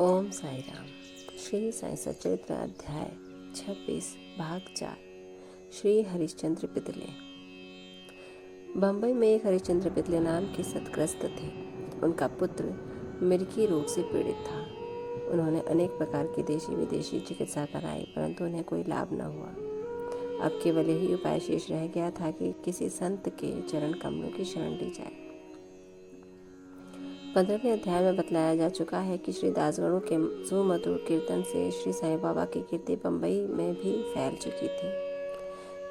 ओम साई राम। श्री साई सचरित्र अध्याय 26 भाग 4। श्री हरिश्चंद्र पितले। बम्बई में एक हरिश्चंद्र पितले नाम के सतग्रस्त थे। उनका पुत्र मिर्गी रोग से पीड़ित था। उन्होंने अनेक प्रकार की देशी विदेशी चिकित्सा कराई, परंतु उन्हें कोई लाभ न हुआ। अब केवल यही उपाय शेष रह गया था कि किसी संत के चरण कमलों की शरण ली जाए। 15वें अध्याय में बतलाया जा चुका है कि श्री दासगणों के सुमधुर कीर्तन से श्री साईं बाबा की कीर्ति बम्बई में भी फैल चुकी थी।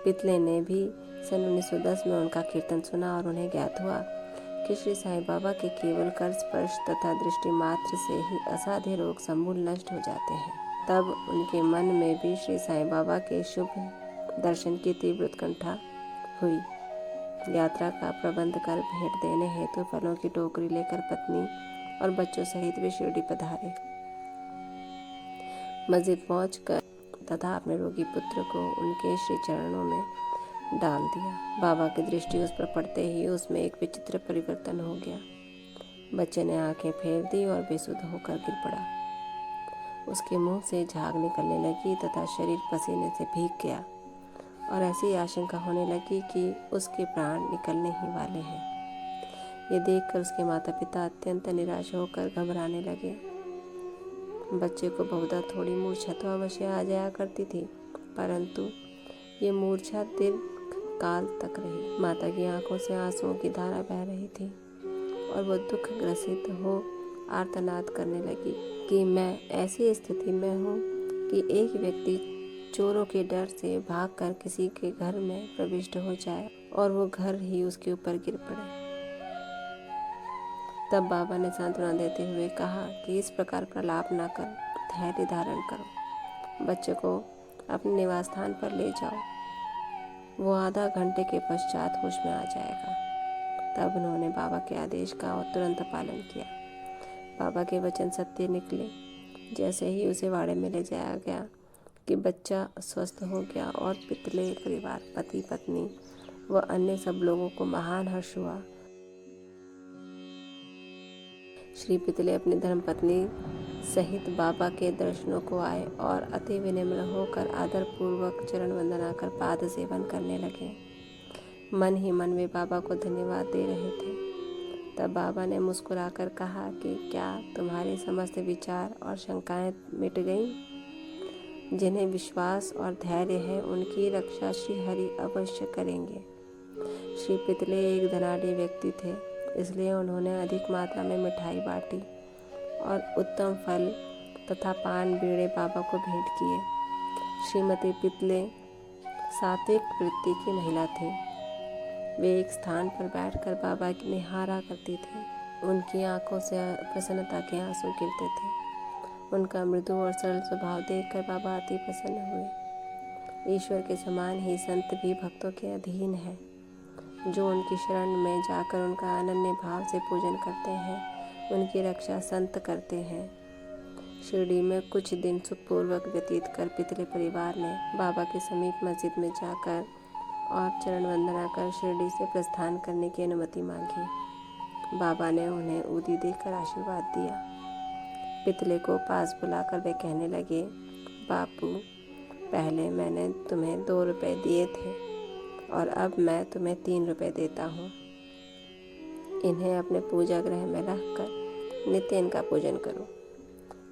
पितले ने भी सन 1910 में उनका कीर्तन सुना और उन्हें ज्ञात हुआ कि श्री साईं बाबा के केवल कर स्पर्श तथा दृष्टि मात्र से ही असाध्य रोग समूल नष्ट हो जाते हैं। तब उनके मन में भी श्री साईं बाबा के शुभ दर्शन की तीव्र उत्कंठा हुई। यात्रा का प्रबंध कर भेंट देने हेतु फलों की टोकरी लेकर पत्नी और बच्चों सहित वे शिरडी पधारे। मस्जिद पहुंचकर तथा अपने रोगी पुत्र को उनके श्री चरणों में डाल दिया। बाबा की दृष्टि उस पर पड़ते ही उसमें एक विचित्र परिवर्तन हो गया। बच्चे ने आंखें फेर दी और बेसुध होकर गिर पड़ा। उसके मुंह से झाग निकलने लगी तथा शरीर पसीने से भीग गया और ऐसी आशंका होने लगी कि उसके प्राण निकलने ही वाले हैं। ये देखकर उसके माता पिता अत्यंत निराश होकर घबराने लगे। बच्चे को बहुधा थोड़ी मूर्छा तो अवश्य आ जाया करती थी, परंतु ये मूर्छा दीर्घ काल तक रही। माता की आंखों से आंसुओं की धारा बह रही थी और वो दुख ग्रसित हो आर्तनाद करने लगी कि मैं ऐसी स्थिति में हूँ कि एक व्यक्ति चोरों के डर से भागकर किसी के घर में प्रविष्ट हो जाए और वो घर ही उसके ऊपर गिर पड़े। तब बाबा ने सांत्वना देते हुए कहा कि इस प्रकार प्रलाप न कर, धैर्य धारण करो, बच्चे को अपने निवास स्थान पर ले जाओ, वो आधा घंटे के पश्चात होश में आ जाएगा। तब उन्होंने बाबा के आदेश का तुरंत पालन किया। बाबा के वचन सत्य निकले। जैसे ही उसे वाड़े में ले जाया गया कि बच्चा स्वस्थ हो गया और पितले परिवार, पति पत्नी व अन्य सब लोगों को महान हर्ष हुआ। श्री पितले अपनी धर्मपत्नी सहित बाबा के दर्शनों को आए और अति विनम्र होकर आदर पूर्वक चरण वंदना कर पाद सेवन करने लगे। मन ही मन वे बाबा को धन्यवाद दे रहे थे। तब बाबा ने मुस्कुराकर कहा कि क्या तुम्हारे समस्त विचार और शंकाएं मिट गईं? जिन्हें विश्वास और धैर्य है उनकी रक्षा श्री हरि अवश्य करेंगे। श्री पितले एक धनाढ्य व्यक्ति थे, इसलिए उन्होंने अधिक मात्रा में मिठाई बांटी और उत्तम फल तथा पान बीड़े बाबा को भेंट किए। श्रीमती पितले सात्विक वृत्ति की महिला थी। वे एक स्थान पर बैठकर बाबा की निहारा करती थी। उनकी आंखों से प्रसन्नता के आंसू गिरते थे। उनका मृदु और सरल स्वभाव देखकर बाबा अति प्रसन्न हुए। ईश्वर के समान ही संत भी भक्तों के अधीन है। जो उनकी शरण में जाकर उनका अनन्य भाव से पूजन करते हैं, उनकी रक्षा संत करते हैं। शिरडी में कुछ दिन सुखपूर्वक व्यतीत कर पितले परिवार ने बाबा के समीप मस्जिद में जाकर और चरण वंदना कर शिरडी से प्रस्थान करने की अनुमति मांगी। बाबा ने उन्हें ऊदी देकर आशीर्वाद दिया। पितले को पास बुलाकर वे कहने लगे, बापू, पहले मैंने तुम्हें 2 रुपए दिए थे और अब मैं तुम्हें 3 रुपए देता हूँ। इन्हें अपने पूजा गृह में रखकर नित्य इनका पूजन करो,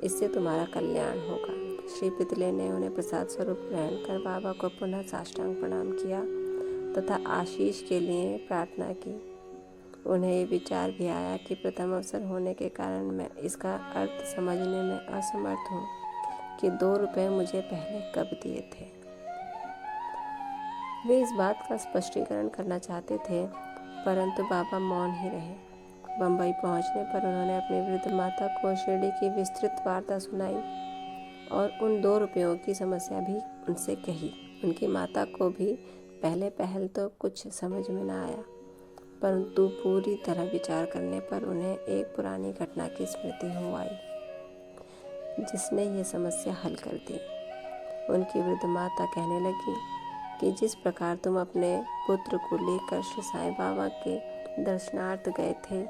इससे तुम्हारा कल्याण होगा। श्री पितले ने उन्हें प्रसाद स्वरूप ग्रहण कर बाबा को पुनः साष्टांग प्रणाम किया तथा आशीष के लिए प्रार्थना की। उन्हें ये विचार भी आया कि प्रथम अवसर होने के कारण मैं इसका अर्थ समझने में असमर्थ हूँ कि 2 रुपए मुझे पहले कब दिए थे। वे इस बात का स्पष्टीकरण करना चाहते थे, परंतु बाबा मौन ही रहे। बम्बई पहुंचने पर उन्होंने अपनी वृद्ध माता को शिरडी की विस्तृत वार्ता सुनाई और उन 2 रुपयों की समस्या भी उनसे कही। उनकी माता को भी पहल तो कुछ समझ में न आया, परंतु पूरी तरह विचार करने पर उन्हें एक पुरानी घटना की स्मृति हो आई, जिसने ये समस्या हल कर दी। उनकी वृद्ध माता कहने लगी कि जिस प्रकार तुम अपने पुत्र को लेकर श्री साईं बाबा के दर्शनार्थ गए थे,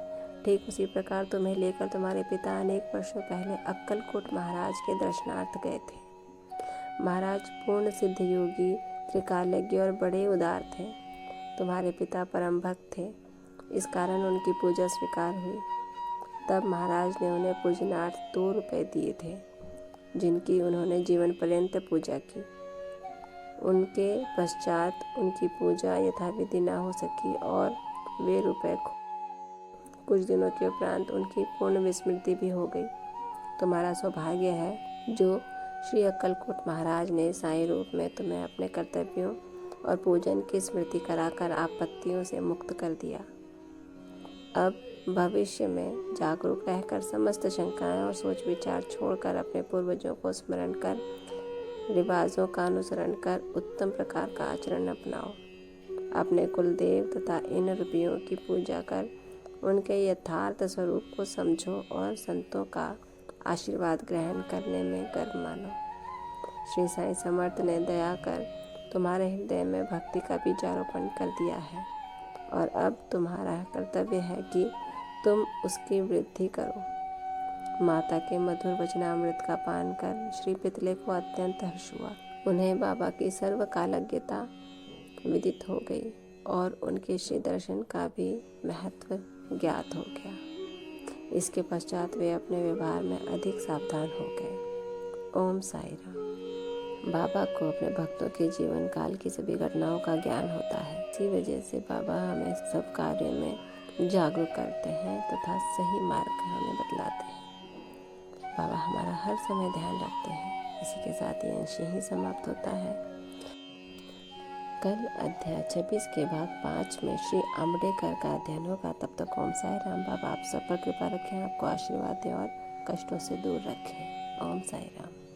ठीक उसी प्रकार तुम्हें लेकर तुम्हारे पिता अनेक वर्षों पहले अक्कलकोट महाराज के दर्शनार्थ गए थे। महाराज पूर्ण सिद्ध योगी, त्रिकालज्ञ और बड़े उदार थे। तुम्हारे पिता परम भक्त थे, इस कारण उनकी पूजा स्वीकार हुई। तब महाराज ने उन्हें पूजनार्थ 2 रुपये दिए थे, जिनकी उन्होंने जीवन पर्यंत पूजा की। उनके पश्चात उनकी पूजा यथाविधि न हो सकी और वे रुपये कुछ दिनों के उपरांत उनकी पूर्ण विस्मृति भी हो गई। तुम्हारा सौभाग्य है जो श्री अक्कलकोट महाराज ने साईं रूप में तुम्हें अपने कर्तव्यों और पूजन की स्मृति कराकर आपत्तियों से मुक्त कर दिया। अब भविष्य में जागरूक रहकर समस्त शंकाएं और सोच विचार छोड़कर अपने पूर्वजों को स्मरण कर रिवाजों का अनुसरण कर उत्तम प्रकार का आचरण अपनाओ। अपने कुलदेव तथा इन रूपियों की पूजा कर उनके यथार्थ स्वरूप को समझो और संतों का आशीर्वाद ग्रहण करने में गर्व मानो। श्री साईं समर्थ ने दया कर तुम्हारे हृदय में भक्ति का बीजारोपण कर दिया है और अब तुम्हारा कर्तव्य है कि तुम उसकी वृद्धि करो। माता के मधुर वचनामृत का पान कर श्री पितले को अत्यंत हर्ष हुआ। उन्हें बाबा की सर्वकालज्ञता विदित हो गई और उनके श्री दर्शन का भी महत्व ज्ञात हो गया। इसके पश्चात वे अपने व्यवहार में अधिक सावधान हो गए। ओम साई राम। बाबा को अपने भक्तों के जीवन काल की सभी घटनाओं का ज्ञान होता है। इसी वजह से बाबा हमें सब कार्यों में जागरूक करते हैं तथा सही मार्ग हमें बतलाते हैं। बाबा हमारा हर समय ध्यान रखते हैं। इसी के साथ ये अंश यहीं समाप्त होता है। कल अध्याय 26 के भाग 5 में श्री आम्बेडकर का अध्ययन होगा। तब तक ओम साई राम। बाबा आप सब पर कृपा रखें, आपको आशीर्वाद दें और कष्टों से दूर रखें। ओम साई राम।